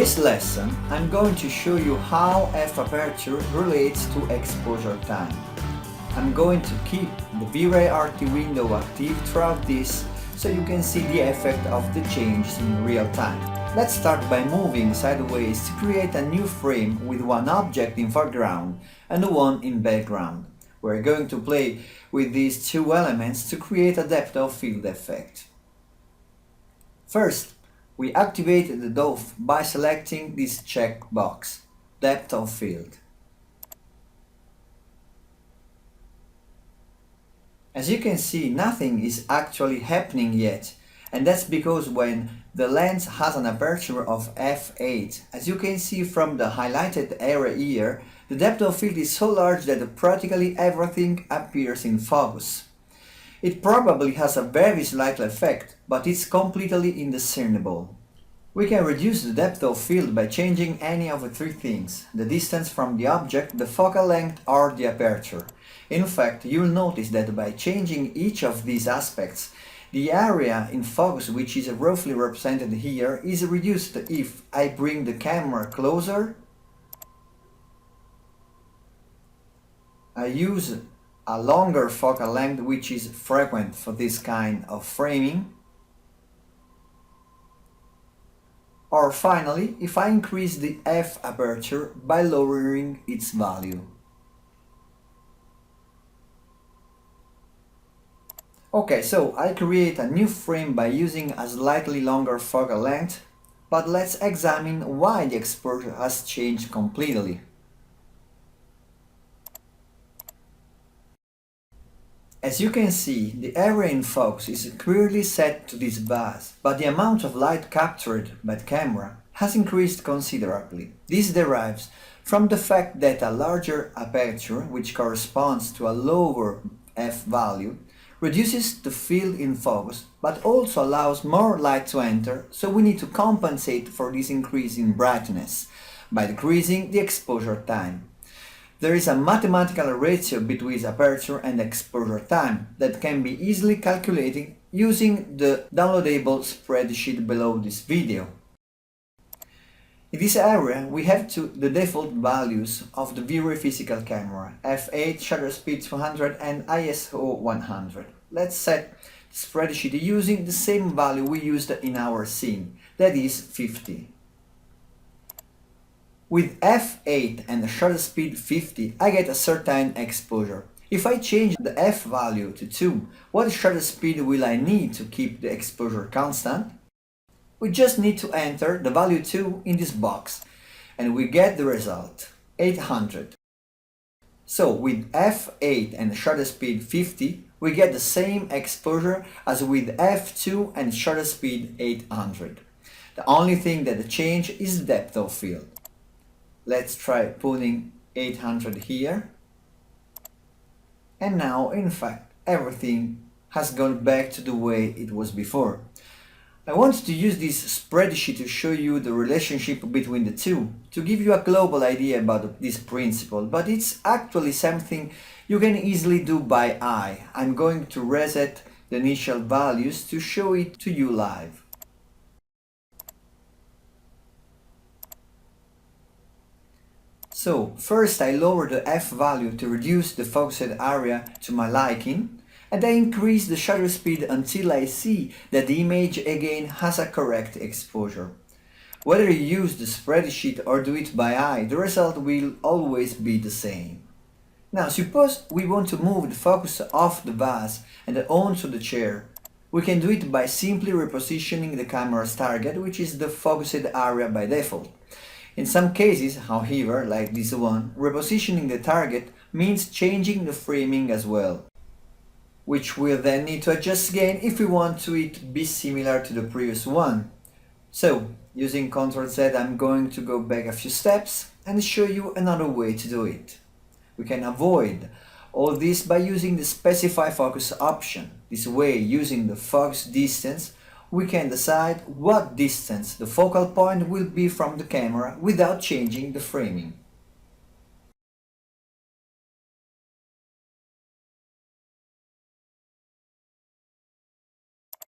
this lesson, I'm going to show you how f-aperture relates to exposure time. I'm going to keep the V-Ray RT window active throughout this so you can see the effect of the changes in real time. Let's start by moving sideways to create a new frame with one object in foreground and one in background. We're going to play with these two elements to create a depth of field effect. First, we activate the DOF by selecting this checkbox, Depth of Field. As you can see, nothing is actually happening yet, and that's because when the lens has an aperture of f8, as you can see from the highlighted area here, the depth of field is so large that practically everything appears in focus. It probably has a very slight effect, but it's completely indiscernible. We can reduce the depth of field by changing any of the three things: the distance from the object, the focal length or the aperture. In fact, you'll notice that by changing each of these aspects, the area in focus, which is roughly represented here, is reduced if I bring the camera closer, I use a longer focal length, which is frequent for this kind of framing, or finally, if I increase the f-aperture by lowering its value. Okay, so I create a new frame by using a slightly longer focal length, but let's examine why the exposure has changed completely. As you can see, the area in focus is clearly set to this vase, but the amount of light captured by the camera has increased considerably. This derives from the fact that a larger aperture, which corresponds to a lower f-value, reduces the field in focus, but also allows more light to enter, so we need to compensate for this increase in brightness by decreasing the exposure time. There is a mathematical ratio between aperture and exposure time that can be easily calculated using the downloadable spreadsheet below this video. In this area, we have the default values of the V-Ray physical camera, f8, shutter speed 200 and ISO 100. Let's set the spreadsheet using the same value we used in our scene, that is 50. With f8 and the shutter speed 50, I get a certain exposure. If I change the f value to 2, what shutter speed will I need to keep the exposure constant? We just need to enter the value 2 in this box, and we get the result, 800. So with f8 and shutter speed 50, we get the same exposure as with f2 and shutter speed 800. The only thing that changes is the depth of field. Let's try putting 800 here. And now, in fact, everything has gone back to the way it was before. I wanted to use this spreadsheet to show you the relationship between the two, to give you a global idea about this principle, but it's actually something you can easily do by eye. I'm going to reset the initial values to show it to you live. So, first I lower the f value to reduce the focused area to my liking, and I increase the shutter speed until I see that the image again has a correct exposure. Whether you use the spreadsheet or do it by eye, the result will always be the same. Now, suppose we want to move the focus off the vase and onto the chair. We can do it by simply repositioning the camera's target, which is the focused area by default. In some cases, however, like this one, repositioning the target means changing the framing as well, which we'll then need to adjust again if we want it to be similar to the previous one. So, using Ctrl Z, I'm going to go back a few steps and show you another way to do it. We can avoid all this by using the Specify Focus option. This way, using the focus distance, we can decide what distance the focal point will be from the camera without changing the framing.